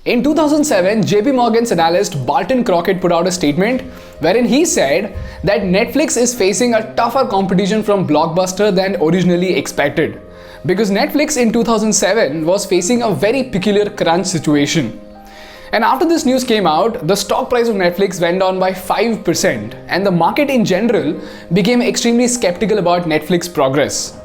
In 2007, JP Morgan's analyst Barton Crockett put out a statement wherein he said that Netflix is facing a tougher competition from Blockbuster than originally expected, because Netflix in 2007 was facing a very peculiar crunch situation. And after this news came out, the stock price of Netflix went down by 5%, and the market in general became extremely skeptical about Netflix's progress.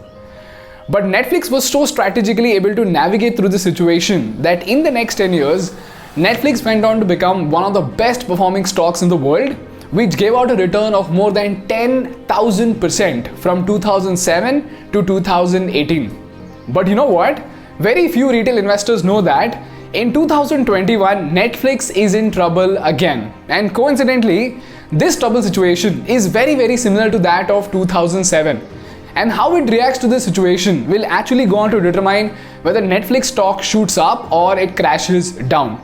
But Netflix was so strategically able to navigate through the situation that in the next 10 years, Netflix went on to become one of the best performing stocks in the world, which gave out a return of more than 10,000% from 2007 to 2018. But you know what? Very few retail investors know that in 2021, Netflix is in trouble again. And coincidentally, this trouble situation is very similar to that of 2007. And how it reacts to this situation will actually go on to determine whether Netflix stock shoots up or it crashes down.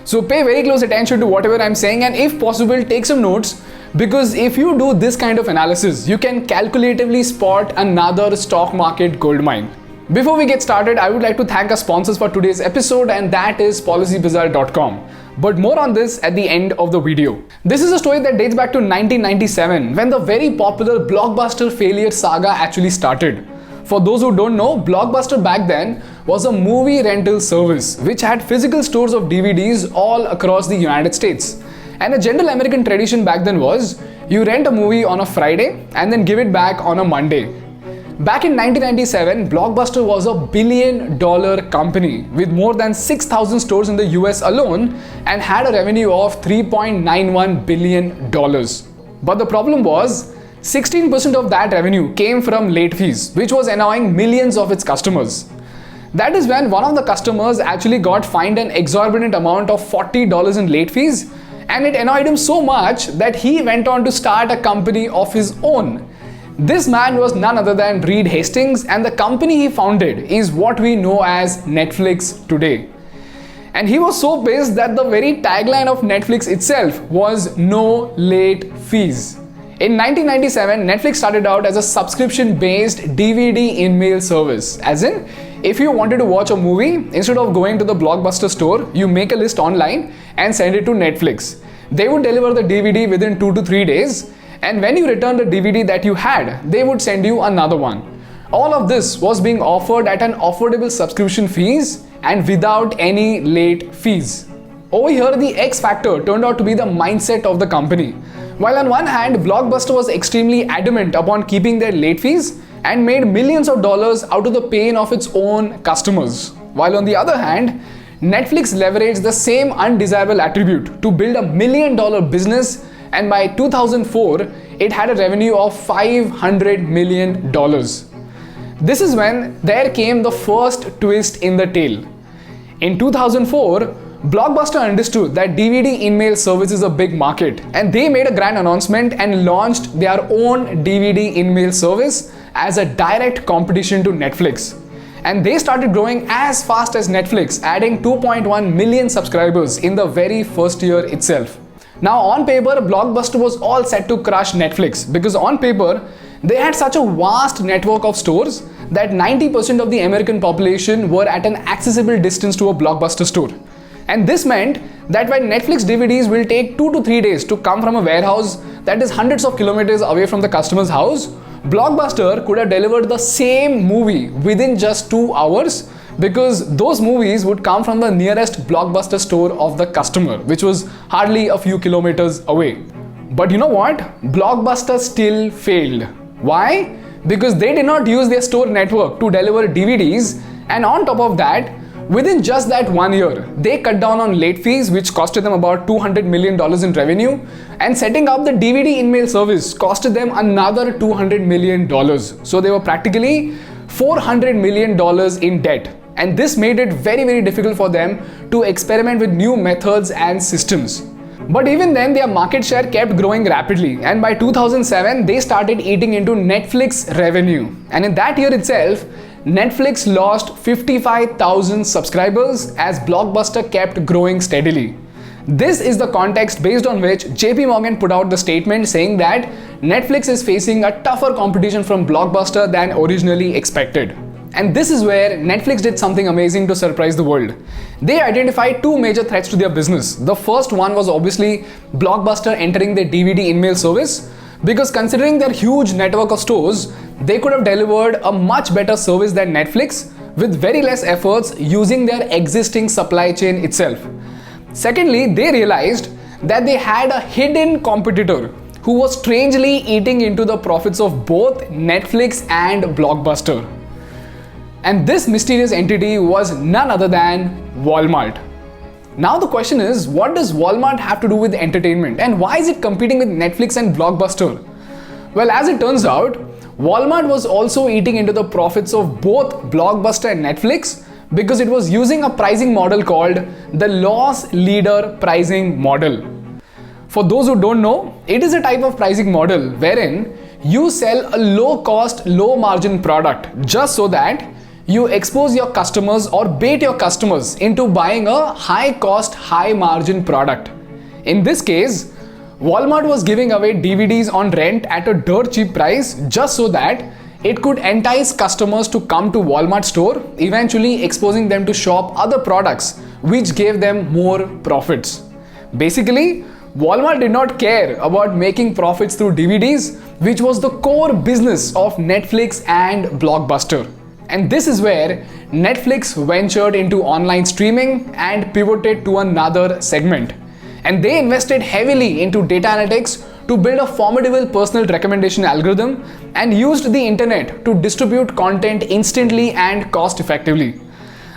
So pay very close attention to whatever I'm saying, and if possible, take some notes, because if you do this kind of analysis, you can calculatively spot another stock market goldmine. Before we get started, I would like to thank our sponsors for today's episode, and that is PolicyBazaar.com. But more on this at the end of the video. This is a story that dates back to 1997, when the very popular Blockbuster failure saga actually started. For those who don't know, Blockbuster back then was a movie rental service which had physical stores of DVDs all across the United States. And a general American tradition back then was you rent a movie on a Friday and then give it back on a Monday. Back in 1997, Blockbuster was a billion-dollar company with more than 6,000 stores in the US alone and had a revenue of $3.91 billion. But the problem was, 16% of that revenue came from late fees, which was annoying millions of its customers. That is when one of the customers actually got fined an exorbitant amount of $40 in late fees, and it annoyed him so much that he went on to start a company of his own. This man was none other than Reed Hastings, and the company he founded is what we know as Netflix today. And he was so pissed that the very tagline of Netflix itself was "No late fees." In 1997, Netflix started out as a subscription-based DVD in-mail service. As in, if you wanted to watch a movie, instead of going to the Blockbuster store, you make a list online and send it to Netflix. They would deliver the DVD within 2 to 3 days. And when you return the DVD that you had, they would send you another one. All of this was being offered at an affordable subscription fees and without any late fees. Over here, the X factor turned out to be the mindset of the company. While on one hand, Blockbuster was extremely adamant upon keeping their late fees and made millions of dollars out of the pain of its own customers. While on the other hand, Netflix leveraged the same undesirable attribute to build $1 million business, and by 2004, it had a revenue of $500 million. This is when there came the first twist in the tale. In 2004, Blockbuster understood that DVD in-mail service is a big market, and they made a grand announcement and launched their own DVD in-mail service as a direct competition to Netflix. And they started growing as fast as Netflix, adding 2.1 million subscribers in the very first year itself. Now on paper, Blockbuster was all set to crush Netflix, because on paper, they had such a vast network of stores that 90% of the American population were at an accessible distance to a Blockbuster store. And this meant that when Netflix DVDs will take 2 to 3 days to come from a warehouse that is hundreds of kilometers away from the customer's house, Blockbuster could have delivered the same movie within just 2 hours, because those movies would come from the nearest Blockbuster store of the customer, which was hardly a few kilometers away. But you know what? Blockbuster still failed. Why? Because they did not use their store network to deliver DVDs, and on top of that, within just that 1 year, they cut down on late fees, which costed them about $200 million in revenue, and setting up the DVD in-mail service costed them another $200 million. So they were practically $400 million in debt. And this made it very difficult for them to experiment with new methods and systems. But even then, their market share kept growing rapidly, and by 2007, they started eating into Netflix revenue. And in that year itself, Netflix lost 55,000 subscribers as Blockbuster kept growing steadily. This is the context based on which JP Morgan put out the statement saying that Netflix is facing a tougher competition from Blockbuster than originally expected. And this is where Netflix did something amazing to surprise the world. They identified two major threats to their business. The first one was obviously Blockbuster entering their DVD in-mail service, because considering their huge network of stores, they could have delivered a much better service than Netflix with very less efforts using their existing supply chain itself. Secondly, they realized that they had a hidden competitor who was strangely eating into the profits of both Netflix and Blockbuster. And this mysterious entity was none other than Walmart. Now the question is, what does Walmart have to do with entertainment, and why is it competing with Netflix and Blockbuster? Well, as it turns out, Walmart was also eating into the profits of both Blockbuster and Netflix because it was using a pricing model called the loss leader pricing model. For those who don't know, it is a type of pricing model wherein you sell a low cost, low margin product just so that you expose your customers or bait your customers into buying a high cost, high margin product. In this case, Walmart was giving away DVDs on rent at a dirt cheap price just so that it could entice customers to come to Walmart store, eventually exposing them to shop other products which gave them more profits. Basically, Walmart did not care about making profits through DVDs, which was the core business of Netflix and Blockbuster. And this is where Netflix ventured into online streaming and pivoted to another segment. And they invested heavily into data analytics to build a formidable personal recommendation algorithm and used the internet to distribute content instantly and cost effectively.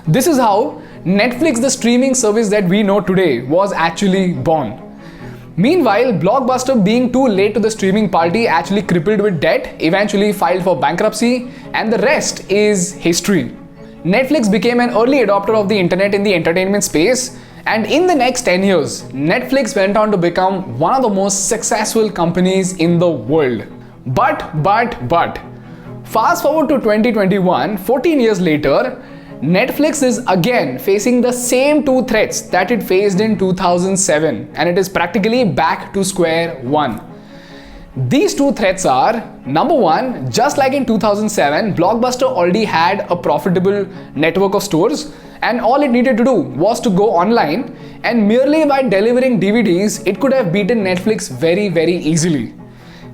This is how Netflix, the streaming service that we know today, was actually born. Meanwhile, Blockbuster, being too late to the streaming party, actually crippled with debt, eventually filed for bankruptcy, and the rest is history. Netflix became an early adopter of the internet in the entertainment space, and in the next 10 years, Netflix went on to become one of the most successful companies in the world. But, fast forward to 2021, 14 years later, Netflix is again facing the same two threats that it faced in 2007, and it is practically back to square one. These two threats are, number one, just like in 2007, Blockbuster already had a profitable network of stores, and all it needed to do was to go online, and merely by delivering DVDs, it could have beaten Netflix very, very easily.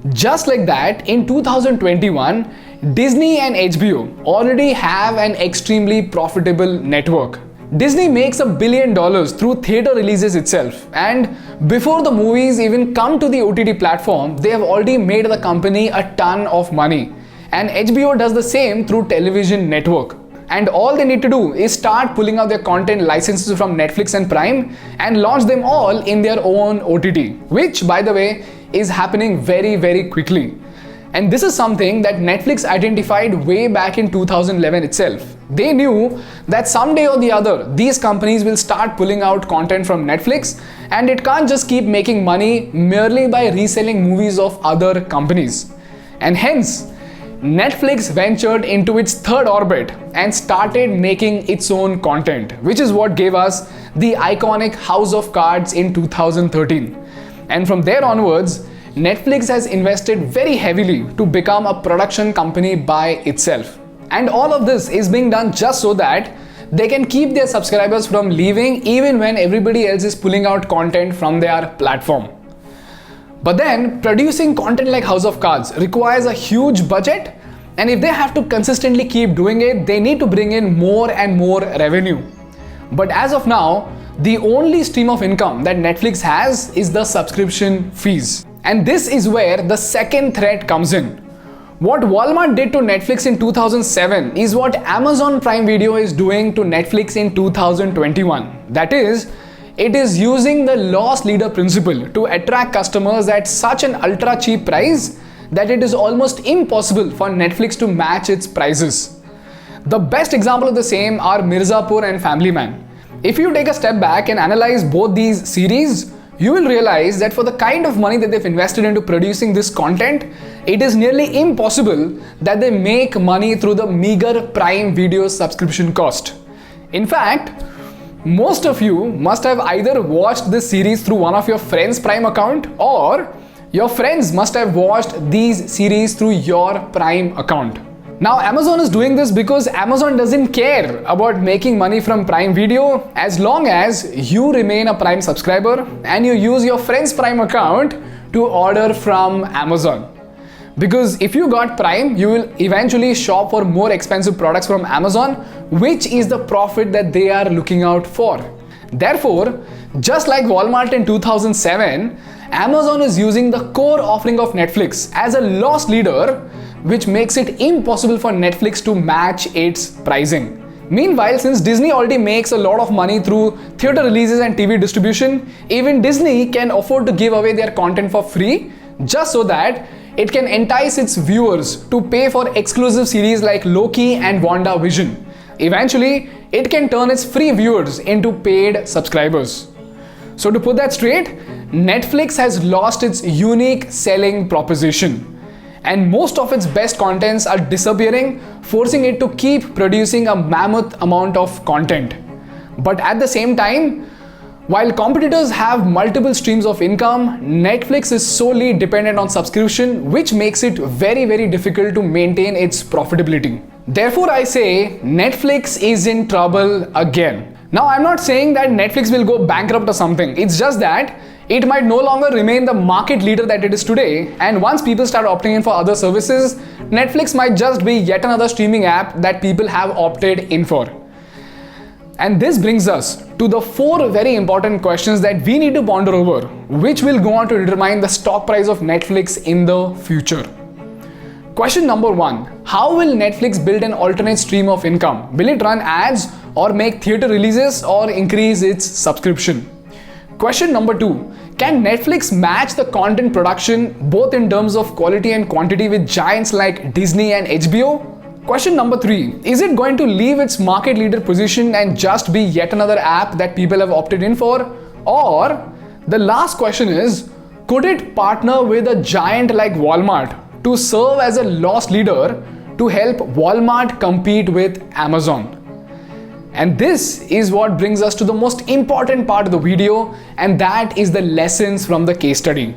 Just like that, in 2021, Disney and HBO already have an extremely profitable network. Disney makes $1 billion through theater releases itself, and before the movies even come to the OTT platform, they have already made the company a ton of money. And HBO does the same through television network. And all they need to do is start pulling out their content licenses from Netflix and Prime and launch them all in their own OTT, which, by the way, is happening very, very quickly. And this is something that Netflix identified way back in 2011 itself. They knew that someday or the other, these companies will start pulling out content from Netflix, and it can't just keep making money merely by reselling movies of other companies. And hence, Netflix ventured into its third orbit and started making its own content, which is what gave us the iconic House of Cards in 2013. And from there onwards, Netflix has invested very heavily to become a production company by itself. And all of this is being done just so that they can keep their subscribers from leaving even when everybody else is pulling out content from their platform. But then, producing content like House of Cards requires a huge budget, and if they have to consistently keep doing it, they need to bring in more and more revenue. But as of now, the only stream of income that Netflix has is the subscription fees. And this is where the second threat comes in. What Walmart did to Netflix in 2007 is what Amazon Prime Video is doing to Netflix in 2021. That is, it is using the loss leader principle to attract customers at such an ultra cheap price that it is almost impossible for Netflix to match its prices. The best example of the same are Mirzapur and Family Man. If you take a step back and analyze both these series, you will realize that for the kind of money that they've invested into producing this content, it is nearly impossible that they make money through the meager Prime Video subscription cost. In fact, most of you must have either watched this series through one of your friends' Prime account, or your friends must have watched these series through your Prime account. Now, Amazon is doing this because Amazon doesn't care about making money from Prime Video as long as you remain a Prime subscriber and you use your friend's Prime account to order from Amazon. Because if you got Prime, you will eventually shop for more expensive products from Amazon, which is the profit that they are looking out for. Therefore, just like Walmart in 2007, Amazon is using the core offering of Netflix as a loss leader, which makes it impossible for Netflix to match its pricing. Meanwhile, since Disney already makes a lot of money through theater releases and TV distribution, even Disney can afford to give away their content for free just so that it can entice its viewers to pay for exclusive series like Loki and WandaVision. Eventually, it can turn its free viewers into paid subscribers. So to put that straight, Netflix has lost its unique selling proposition, and most of its best contents are disappearing, forcing it to keep producing a mammoth amount of content. But at the same time, while competitors have multiple streams of income, Netflix is solely dependent on subscription, which makes it very difficult to maintain its profitability. Therefore, I say Netflix is in trouble again. Now, I'm not saying that Netflix will go bankrupt or something. It's just that it might no longer remain the market leader that it is today, and once people start opting in for other services, Netflix might just be yet another streaming app that people have opted in for. And this brings us to the 4 very important questions that we need to ponder over, which will go on to determine the stock price of Netflix in the future. Question number 1. How will Netflix build an alternate stream of income? Will it run ads or make theater releases or increase its subscription? Question number 2. Can Netflix match the content production both in terms of quality and quantity with giants like Disney and HBO? Question number 3. Is it going to leave its market leader position and just be yet another app that people have opted in for? Or the last question is, could it partner with a giant like Walmart to serve as a loss leader to help Walmart compete with Amazon? And this is what brings us to the most important part of the video, and that is the lessons from the case study.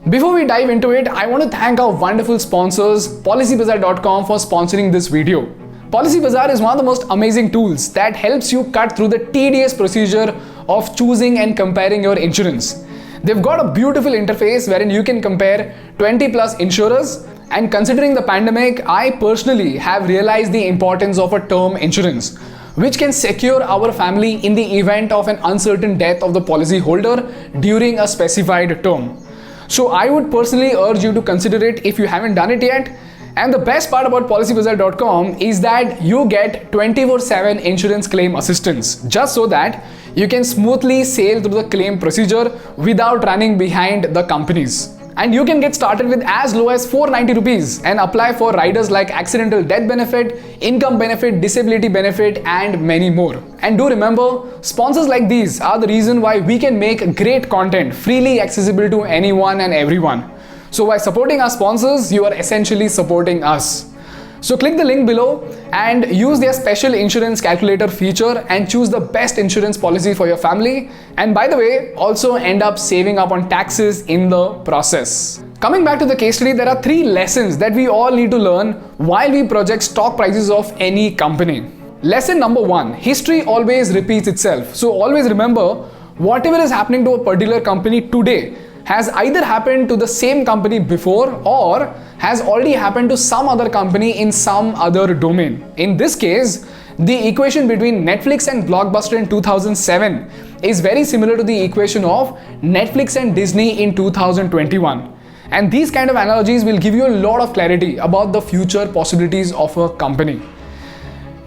Before we dive into it, I want to thank our wonderful sponsors, PolicyBazaar.com, for sponsoring this video. PolicyBazaar is one of the most amazing tools that helps you cut through the tedious procedure of choosing and comparing your insurance. They've got a beautiful interface wherein you can compare 20 plus insurers, and considering the pandemic, I personally have realized the importance of a term insurance, which can secure our family in the event of an uncertain death of the policy holder during a specified term. So I would personally urge you to consider it if you haven't done it yet. And the best part about PolicyBazaar.com is that you get 24/7 insurance claim assistance, just so that you can smoothly sail through the claim procedure without running behind the companies. And you can get started with as low as 490 rupees and apply for riders like accidental death benefit, income benefit, disability benefit, and many more. And do remember, sponsors like these are the reason why we can make great content freely accessible to anyone and everyone. So by supporting our sponsors, you are essentially supporting us. So click the link below and use their special insurance calculator feature and choose the best insurance policy for your family. And by the way, also end up saving up on taxes in the process. Coming back to the case study, there are 3 lessons that we all need to learn while we project stock prices of any company. Lesson number 1, history always repeats itself. So always remember, whatever is happening to a particular company today has either happened to the same company before or has already happened to some other company in some other domain. In this case, the equation between Netflix and Blockbuster in 2007 is very similar to the equation of Netflix and Disney in 2021. And these kind of analogies will give you a lot of clarity about the future possibilities of a company.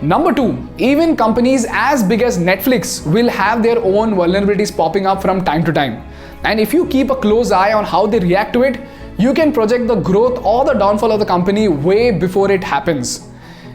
Number 2, even companies as big as Netflix will have their own vulnerabilities popping up from time to time. And if you keep a close eye on how they react to it, you can project the growth or the downfall of the company way before it happens.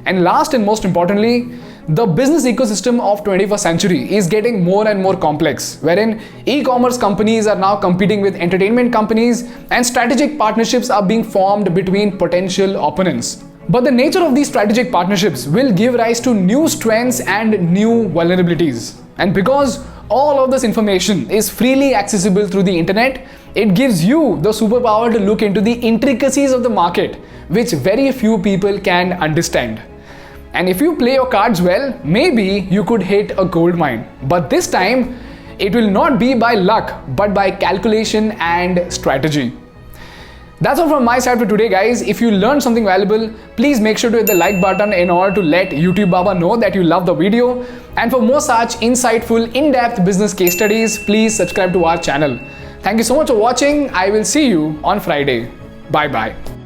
And last and most importantly, the business ecosystem of 21st century is getting more and more complex, wherein e-commerce companies are now competing with entertainment companies and strategic partnerships are being formed between potential opponents. But the nature of these strategic partnerships will give rise to new strengths and new vulnerabilities. And because all of this information is freely accessible through the internet, it gives you the superpower to look into the intricacies of the market, which very few people can understand. And if you play your cards well, maybe you could hit a gold mine. But this time, it will not be by luck, but by calculation and strategy. That's all from my side for today, guys. If you learned something valuable, please make sure to hit the like button in order to let YouTube Baba know that you love the video. And for more such insightful, in-depth business case studies, please subscribe to our channel. Thank you so much for watching. I will see you on Friday. Bye-bye.